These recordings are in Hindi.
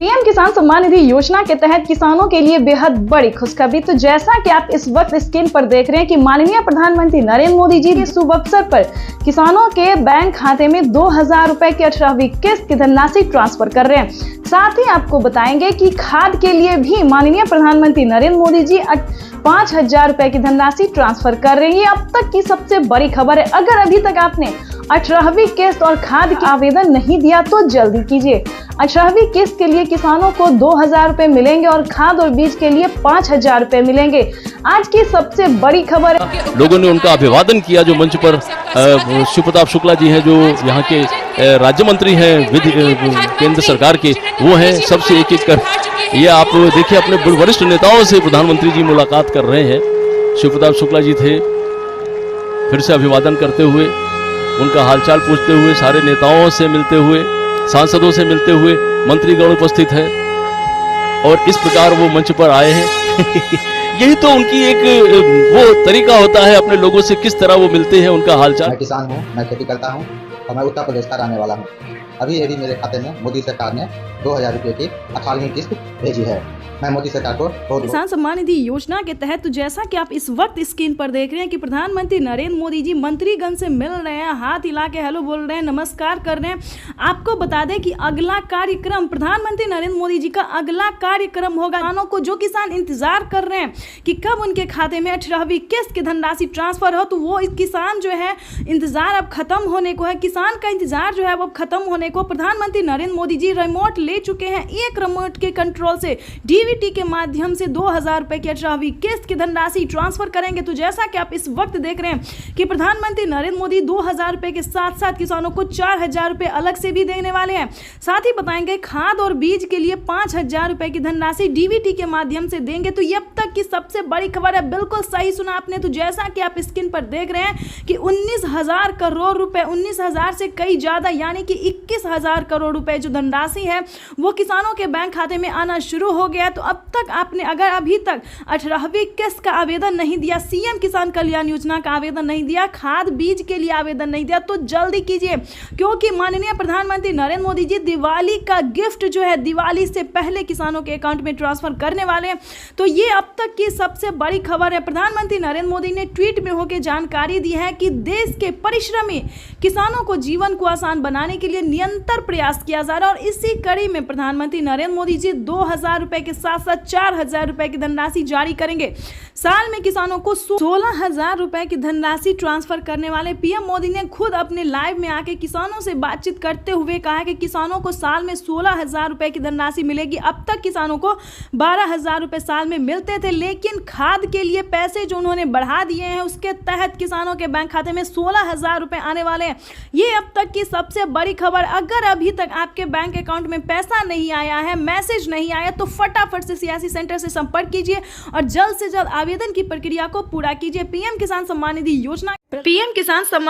पीएम किसान सम्मान निधि योजना के तहत किसानों के लिए बेहद बड़ी खुशखबरी। तो जैसा कि आप इस वक्त स्क्रीन पर देख रहे हैं कि माननीय प्रधानमंत्री नरेंद्र मोदी जी के शुभ अवसर पर किसानों के बैंक खाते में 2000 रुपए की 18वीं किस्त की धनराशि ट्रांसफर कर रहे हैं। साथ ही आपको बताएंगे कि खाद के लिए भी माननीय प्रधानमंत्री नरेंद्र मोदी जी 5000 रुपए की धनराशि ट्रांसफर कर रहे हैं। ये अब तक की सबसे बड़ी खबर है। अगर अभी तक आपने 18वीं किस्त और खाद का आवेदन नहीं दिया तो जल्दी कीजिए। 18वीं किस्त के लिए किसानों को 2000 रुपए मिलेंगे और खाद और बीज के लिए 5000 रुपए मिलेंगे। आज की सबसे बड़ी खबर है। लोगों ने उनका अभिवादन किया। जो मंच पर शिव प्रताप शुक्ला जी हैं, जो यहाँ के राज्य मंत्री हैं विधि केंद्र सरकार के, वो हैं सबसे एक एक कर। ये आप देखिए, अपने वरिष्ठ नेताओं से प्रधानमंत्री जी मुलाकात कर रहे हैं। शिव प्रताप शुक्ला जी थे, फिर से अभिवादन करते हुए, उनका हालचाल पूछते हुए, सारे नेताओं से मिलते हुए, सांसदों से मिलते हुए, मंत्रीगण उपस्थित है और इस प्रकार वो मंच पर आए हैं। यही तो उनकी एक वो तरीका होता है, अपने लोगों से किस तरह वो मिलते हैं, उनका हालचाल। मैं किसान हूँ, मैं खेती करता हूँ और मैं उत्तर प्रदेश का रहने वाला हूँ। अभी मेरे खाते में मोदी सरकार ने 2000 रुपये की 18वीं किस्त भेजी है। मैं मोदी सरकार को किसान सम्मान निधि योजना के तहत तो जैसा कि आप इस वक्त स्क्रीन पर देख रहे हैं कि प्रधानमंत्री नरेंद्र मोदी जी मंत्रीगण से मिल रहे हैं, हाथ हिला के हेलो बोल रहे हैं, नमस्कार कर रहे हैं। आपको बता दें कि अगला कार्यक्रम प्रधानमंत्री नरेंद्र मोदी जी का अगला कार्यक्रम होगा। किसानों को, जो किसान इंतजार कर रहे हैं कि कब उनके खाते में 18वीं किस्त की धनराशि ट्रांसफर हो, तो वो किसान जो है इंतजार अब खत्म होने को है। किसान का इंतजार जो है वो अब खत्म होने को प्रधानमंत्री नरेंद्र मोदी जी रिमोट ले चुके हैं। एक रिमोट के कंट्रोल से डीबीटी के माध्यम से 2000 रुपए की 18वीं किस्त की धनराशि ट्रांसफर करेंगे। तो जैसा कि आप इस वक्त देख रहे हैं कि प्रधानमंत्री नरेंद्र मोदी 2000 रुपए के साथ साथ किसानों को 4000 रुपए अलग से भी देने वाले हैं। साथ ही बताएंगे खाद और बीज के लिए 5000 रुपए की धनराशि डीबीटी के माध्यम से देंगे। तो ये अब तक की सबसे बड़ी खबर है। बिल्कुल सही सुना आपने। तो जैसा कि आप स्क्रीन पर देख रहे हैं कि 19,000 करोड़ रुपए, 19,000 से कई ज्यादा यानी कि 21,000 करोड़ रुपए जो धनराशि है वो किसानों के बैंक खाते में आना शुरू हो गया। तो अब तक आपने अगर अभी तक 18वीं किस्त का आवेदन नहीं दिया, सीएम किसान कल्याण योजना का आवेदन नहीं दिया, खाद बीज के लिए आवेदन नहीं दिया, तो जल्दी कीजिए, क्योंकि माननीय प्रधानमंत्री नरेंद्र मोदी जी दिवाली का गिफ्ट जो है दिवाली से पहले किसानों के अकाउंट में ट्रांसफर करने वाले हैं। तो ये अब तक की सबसे बड़ी खबर है। प्रधानमंत्री नरेंद्र मोदी ने ट्वीट में होकर जानकारी दी है कि देश के परिश्रमी किसानों को जीवन को आसान बनाने के लिए निरंतर प्रयास किया जा रहा है। और इसी कड़ी में प्रधानमंत्री नरेंद्र मोदी जी 2000 रुपए के साथ साथ 4000 रुपए की धनराशि जारी करेंगे। साल में किसानों को 16,000 रुपए की धनराशि ट्रांसफर करने वाले पीएम मोदी ने खुद अपने लाइव में आके किसानों से बातचीत करते हुए कहा कि किसानों को साल में 16,000 रुपए की धनराशि मिलेगी। अब तक किसानों को 12,000 रुपए साल में मिलते थे, लेकिन खाद के लिए पैसे जो उन्होंने बढ़ा दिए हैं उसके तहत किसानों के बैंक खाते में 16,000 रुपए आने वाले हैं। ये अब तक की सबसे बड़ी खबर। अगर अभी तक आपके बैंक अकाउंट में पैसा नहीं आया है, मैसेज नहीं आया, तो फटाफट से सियासी सेंटर से संपर्क कीजिए और जल्द से जल्द आवेदन की प्रक्रिया को पूरा कीजिए। पीएम किसान सम्मान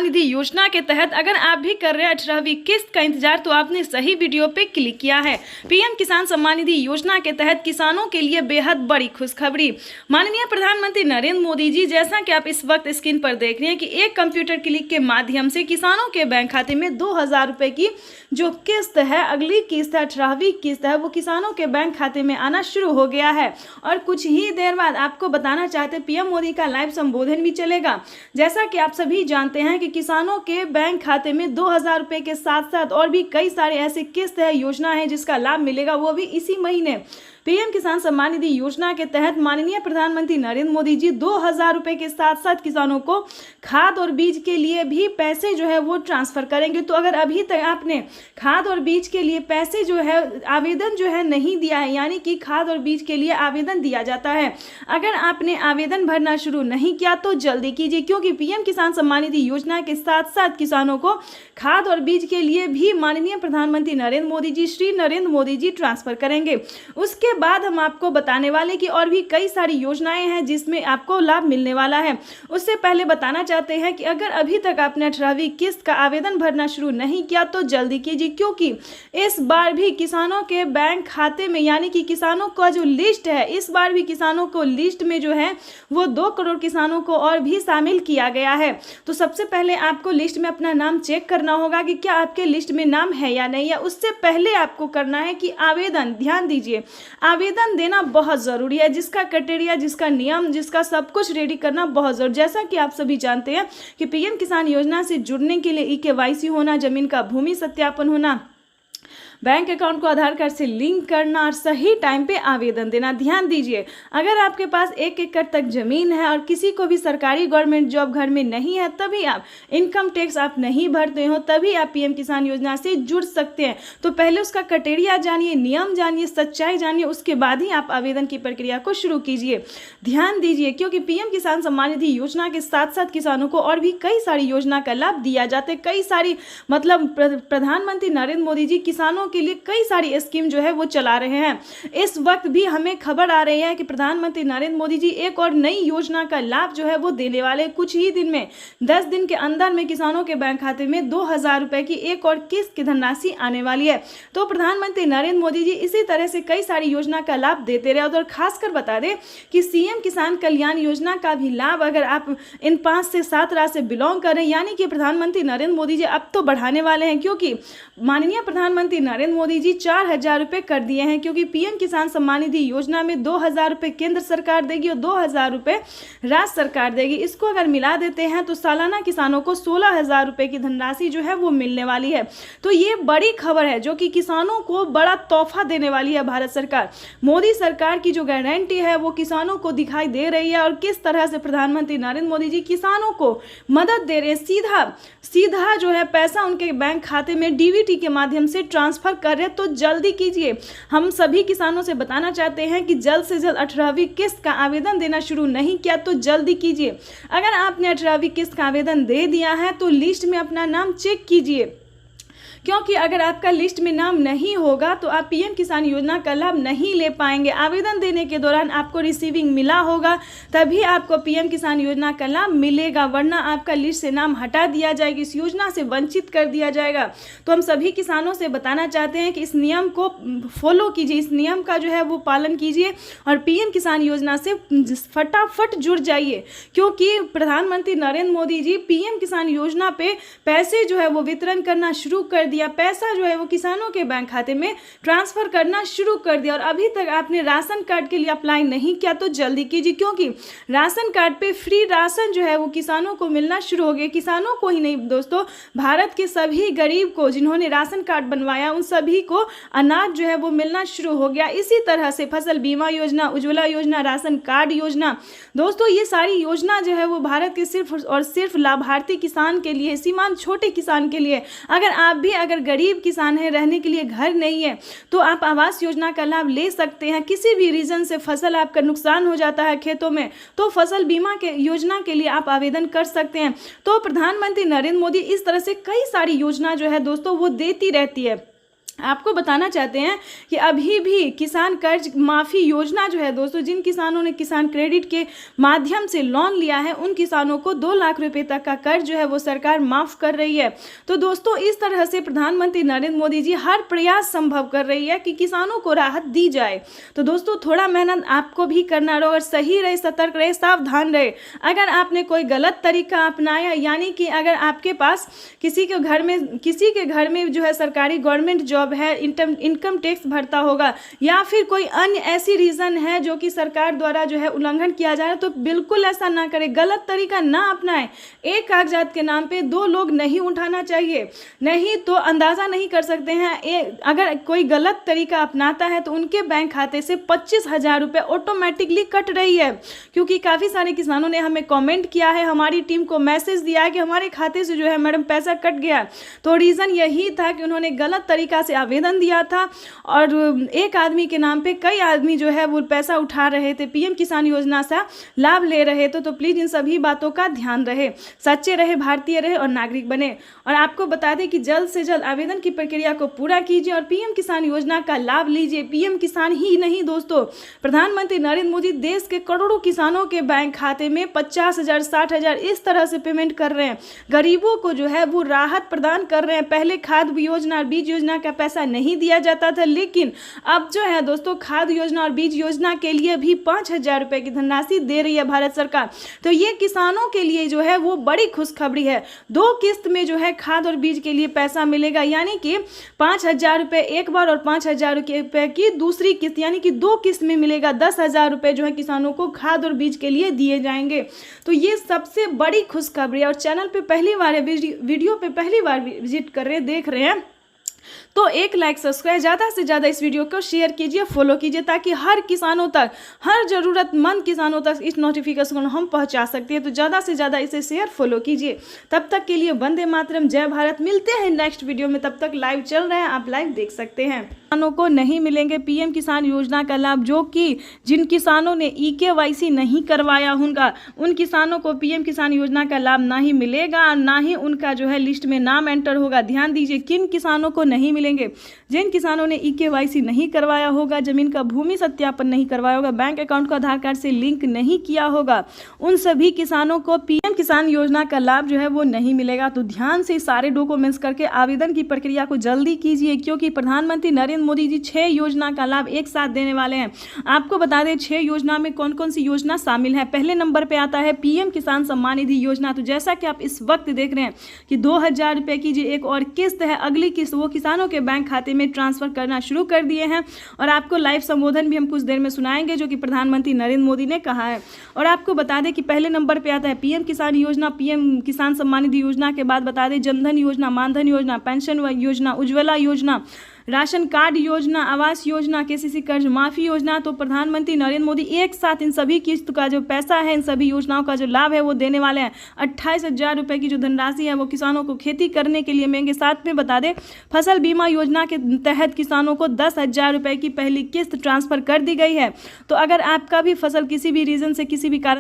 निधि योजना के तहत अगर आप भी कर रहे हैं 18वीं किस्त का इंतजार, तो आपने सही वीडियो पे क्लिक किया है। पीएम किसान सम्मान निधि योजना के तहत किसानों के लिए बेहद बड़ी खुशखबरी। माननीय प्रधानमंत्री नरेंद्र मोदी जी, जैसा कि आप इस वक्त स्क्रीन पर देख रहे हैं कि एक कंप्यूटर क्लिक के माध्यम से किसानों के बैंक खाते में 2000 रुपए की जो किस्त है, अगली किस्त है, 18वीं किस्त है, वो किसानों के बैंक खाते में आना शुरू हो गया है। और कुछ ही देर बाद आपको बताना चाहते पीएम मोदी का लाइव संबोधन भी चलेगा। जैसा कि आप सभी जानते हैं कि किसानों के बैंक खाते में 2000 रुपए के साथ साथ और भी कई सारे ऐसे किस्त है, योजना है जिसका लाभ मिलेगा, वो भी इसी महीने। पीएम किसान सम्मान निधि योजना के तहत माननीय प्रधानमंत्री नरेंद्र मोदी जी 2000 रुपए के साथ साथ किसानों को खाद और बीज के लिए भी पैसे जो है वो ट्रांसफर करेंगे। तो अगर अभी तक आपने खाद और बीज के लिए पैसे जो है आवेदन जो है नहीं दिया है, यानी कि खाद और बीज के लिए आवेदन दिया जाता है, अगर आपने आवेदन भरना शुरू नहीं किया तो जल्दी कीजिए, क्योंकि पीएम किसान सम्मान निधि योजना के साथ साथ किसानों को खाद और बीज के लिए भी माननीय प्रधानमंत्री नरेंद्र मोदी जी, श्री नरेंद्र मोदी जी ट्रांसफर करेंगे। उसके बाद हम आपको बताने वाले कि और भी कई सारी योजनाएं हैं जिसमें आपको लाभ मिलने वाला है। उससे पहले बताना चाहते हैं कि अगर अभी तक आपने 18वीं किस्त का आवेदन भरना शुरू नहीं किया तो जल्दी कीजिए, क्योंकि इस बार भी किसानों के बैंक खाते में, यानी कि किसानों का जो लिस्ट है, इस बार भी किसानों को लिस्ट में जो है वो 2 करोड़ किसानों को और भी शामिल किया गया है। तो सबसे पहले आपको लिस्ट में अपना नाम चेक करना होगा कि क्या आपके लिस्ट में नाम है या नहीं है। उससे पहले आपको करना है कि आवेदन, ध्यान दीजिए, आवेदन देना बहुत ज़रूरी है। जिसका क्राइटेरिया, जिसका नियम, जिसका सब कुछ रेडी करना बहुत ज़रूरी। जैसा कि आप सभी जानते हैं कि पीएम किसान योजना से जुड़ने के लिए KYC होना, जमीन का भूमि सत्यापन होना, बैंक अकाउंट को आधार कार्ड से लिंक करना और सही टाइम पे आवेदन देना। ध्यान दीजिए, अगर आपके पास 1 एकड़ तक जमीन है और किसी को भी सरकारी गवर्नमेंट जॉब घर में नहीं है, तभी आप इनकम टैक्स आप नहीं भरते हो, तभी आप पीएम किसान योजना से जुड़ सकते हैं। तो पहले उसका क्राइटेरिया जानिए, नियम जानिए, सच्चाई जानिए, उसके बाद ही आप आवेदन की प्रक्रिया को शुरू कीजिए। ध्यान दीजिए, क्योंकि पीएम किसान सम्मान निधि योजना के साथ साथ किसानों को और भी कई सारी योजना का लाभ दिया जाता है। कई सारी, मतलब प्रधानमंत्री नरेंद्र मोदी जी किसानों के लिए कई सारी स्कीम जो है वो चला रहे हैं। इस वक्त भी हमें खबर आ रही है कि प्रधानमंत्री नरेंद्र मोदी जी एक और नई योजना का लाभ जो है वो देने वाले। कुछ ही दिन में, 10 दिन के अंदर में किसानों के बैंक खाते में 2000 रुपए की एक और किस्त की धनराशि आने वाली है। तो प्रधानमंत्री नरेंद्र मोदी जी इसी तरह से कई सारी योजना का लाभ देते रहे। और खासकर बता दें कि सीएम किसान कल्याण योजना का भी लाभ, अगर आप इन 5 से 7 राज्य से बिलोंग करें, यानी कि प्रधानमंत्री नरेंद्र मोदी जी अब तो बढ़ाने वाले हैं, क्योंकि माननीय प्रधानमंत्री नरेंद्र मोदी जी 4000 रुपए कर दिए हैं। क्योंकि पीएम किसान सम्मान निधि योजना में 2000 रुपए केंद्र सरकार देगी और 2000 रुपए राज्य सरकार देगी। इसको अगर मिला देते हैं तो सालाना किसानों को 16000 रुपए की धनराशि जो है वो मिलने वाली है। तो ये बड़ी खबर है जो कि किसानों को बड़ा तोहफा देने वाली है भारत सरकार। मोदी सरकार की जो गारंटी है वो किसानों को दिखाई दे रही है और किस तरह से प्रधानमंत्री नरेंद्र मोदी जी किसानों को मदद दे रहे हैं। सीधा जो है पैसा उनके बैंक खाते में डीबीटी के माध्यम से ट्रांसफर कर रहे हैं। तो जल्दी कीजिए। हम सभी किसानों से बताना चाहते हैं कि जल्द से जल्द 18वीं किस्त का आवेदन देना शुरू नहीं किया तो जल्दी कीजिए। अगर आपने 18वीं किस्त का आवेदन दे दिया है तो लिस्ट में अपना नाम चेक कीजिए, क्योंकि अगर आपका लिस्ट में नाम नहीं होगा तो आप पीएम किसान योजना का लाभ नहीं ले पाएंगे। आवेदन देने के दौरान आपको रिसीविंग मिला होगा, तभी आपको पीएम किसान योजना का लाभ मिलेगा, वरना आपका लिस्ट से नाम हटा दिया जाएगा, इस योजना से वंचित कर दिया जाएगा। तो हम सभी किसानों से बताना चाहते हैं कि इस नियम को फॉलो कीजिए, इस नियम का जो है वो पालन कीजिए और पीएम किसान योजना से फटाफट जुड़ जाइए, क्योंकि प्रधानमंत्री नरेंद्र मोदी जी पीएम किसान योजना पे पैसे जो है वो वितरण करना शुरू कर दिया। पैसा जो है वो किसानों के बैंक खाते में ट्रांसफर करना शुरू कर दिया। और अभी तक आपने राशन कार्ड के लिए अप्लाई नहीं किया तो जल्दी कीजिए, क्योंकि राशन कार्ड पे फ्री राशन जो है वो किसानों को मिलना शुरू हो गया। किसानों को ही नहीं दोस्तों, भारत के सभी गरीब को जिन्होंने राशन कार्ड बनवाया उन सभी को अनाज जो है वो मिलना शुरू हो गया। इसी तरह से फसल बीमा योजना, उज्ज्वला योजना, राशन कार्ड योजना, दोस्तों ये सारी योजना जो है वो भारत के सिर्फ और सिर्फ लाभार्थी किसान के लिए, सीमांत छोटे किसान के लिए। अगर गरीब किसान है, रहने के लिए घर नहीं है, तो आप आवास योजना का लाभ ले सकते हैं। किसी भी रीजन से फसल आपका नुकसान हो जाता है खेतों में, तो फसल बीमा के योजना के लिए आप आवेदन कर सकते हैं। तो प्रधानमंत्री नरेंद्र मोदी इस तरह से कई सारी योजना जो है दोस्तों वो देती रहती है। आपको बताना चाहते हैं कि अभी भी किसान कर्ज माफ़ी योजना जो है दोस्तों, जिन किसानों ने किसान क्रेडिट के माध्यम से लोन लिया है उन किसानों को 2 लाख रुपए तक का कर्ज जो है वो सरकार माफ़ कर रही है। तो दोस्तों इस तरह से प्रधानमंत्री नरेंद्र मोदी जी हर प्रयास संभव कर रही है कि किसानों को राहत दी जाए। तो दोस्तों थोड़ा मेहनत आपको भी करना रहो और सही रहे, सतर्क रहे, सावधान रहे। अगर आपने कोई गलत तरीका अपनाया, यानी कि अगर आपके पास किसी के घर में जो है सरकारी गवर्नमेंट जॉब है, इनकम टैक्स भरता होगा, या फिर कोई अन्य ऐसी रीजन है जो कि सरकार द्वारा जो है उल्लंघन किया जा रहा है, तो बिल्कुल ऐसा ना करें, गलत तरीका ना अपनाएं। एक कागजात के नाम पे 2 लोग नहीं उठाना चाहिए, नहीं तो अंदाजा नहीं कर सकते हैं। अगर कोई गलत तरीका अपनाता है तो उनके बैंक खाते से 25,000 रुपये ऑटोमेटिकली कट रही है। क्योंकि काफ़ी सारे किसानों ने हमें कॉमेंट किया है, हमारी टीम को मैसेज दिया है कि हमारे खाते से जो है मैडम पैसा कट गया। तो रीज़न यही था कि उन्होंने गलत तरीका से आवेदन दिया था और एक आदमी के नाम पे कई आदमी जो है वो पैसा उठा रहे थे, पीएम किसान योजना से लाभ ले रहे थे। तो प्लीज़ इन सभी बातों का ध्यान रहे, सच्चे रहे, भारतीय रहे और नागरिक बने। और आपको बता दें कि जल्द से जल्द आवेदन की प्रक्रिया को पूरा कीजिए और पीएम किसान योजना का लाभ लीजिए। पीएम किसान ही नहीं दोस्तों, प्रधानमंत्री नरेंद्र मोदी देश के करोड़ों किसानों के बैंक खाते में 50,000 60,000 इस तरह से पेमेंट कर रहे हैं। गरीबों को जो है वो राहत प्रदान कर रहे हैं। पहले खाद योजना और बीज योजना का पैसा नहीं दिया जाता था, लेकिन अब जो है दोस्तों खाद योजना और बीज योजना के लिए भी 5,000 रुपये की धनराशि दे रही है भारत सरकार। तो ये किसानों के लिए जो है वो बड़ी खुशखबरी है। 2 किस्त में जो है खाद और बीज के लिए पैसा मिलेगा, यानी कि 5,000 रुपये एक बार और 5,000 रुपये की दूसरी किस्त, यानी कि 2 किस्त में मिलेगा। 10,000 रुपये जो है किसानों को खाद और बीज के लिए दिए जाएंगे। तो ये सबसे बड़ी खुशखबरी है। और चैनल पे पहली बार है, वीडियो पे पहली बार विजिट कर रहे हैं, देख रहे हैं, तो एक लाइक सब्सक्राइब, ज़्यादा से ज़्यादा इस वीडियो को शेयर कीजिए, फॉलो कीजिए, ताकि हर किसानों तक, हर ज़रूरतमंद किसानों तक इस नोटिफिकेशन को हम पहुंचा सकते हैं। तो ज़्यादा से ज़्यादा इसे शेयर फॉलो कीजिए। तब तक के लिए वंदे मातरम, जय भारत। मिलते हैं नेक्स्ट वीडियो में, तब तक लाइव चल रहा है, आप लाइव देख सकते हैं। किसानों को नहीं मिलेंगे पीएम किसान योजना का लाभ, जो कि जिन किसानों ने EKYC नहीं करवाया होगा उन किसानों को पीएम किसान योजना का लाभ ना ही मिलेगा और ना ही उनका जो है लिस्ट में नाम एंटर होगा। ध्यान दीजिए, किन किसानों को नहीं मिलेंगे? जिन किसानों ने EKYC नहीं करवाया होगा, जमीन का भूमि सत्यापन नहीं करवाया होगा, बैंक अकाउंट को आधार कार्ड से लिंक नहीं किया होगा, उन सभी किसानों को पीएम किसान योजना का लाभ जो है वो नहीं मिलेगा। तो ध्यान से सारे डॉक्यूमेंट्स करके आवेदन की प्रक्रिया को जल्दी कीजिए, क्योंकि प्रधानमंत्री नरेंद्र मोदी जी 6 योजना का लाभ एक साथ देने वाले हैं। आपको बता दें 6 योजना में कौन कौन सी योजना शामिल है। पहले नंबर पे आता है पीएम किसान सम्मान निधि योजना। तो जैसा कि आप इस वक्त देख रहे हैं कि 2,000 रुपये की जो एक और किस्त है, अगली किस्त वो किसानों के बैंक खाते में ट्रांसफर करना शुरू कर दिए हैं। और आपको लाइव संबोधन भी हम कुछ देर में सुनाएंगे, जो कि प्रधानमंत्री नरेंद्र मोदी ने कहा है। और आपको बता दें कि पहले नंबर पे आता है पीएम किसान योजना, पीएम किसान सम्मान निधि योजना के बाद बता दें जनधन योजना, मानधन योजना, पेंशन योजना, उज्ज्वला योजना, राशन कार्ड योजना, आवास योजना, KCC कर्ज माफी योजना। तो प्रधानमंत्री नरेंद्र मोदी एक साथ इन सभी किस्त का जो पैसा है, इन सभी योजनाओं का जो लाभ है वो देने वाले हैं। 28,000 रुपये की जो धनराशि है वो किसानों को खेती करने के लिए मिलेंगे। साथ में बता दें फसल बीमा योजना के तहत किसानों को 10,000 रुपये की पहली किस्त ट्रांसफर कर दी गई है। तो अगर आपका भी फसल किसी भी रीजन से, किसी भी कारण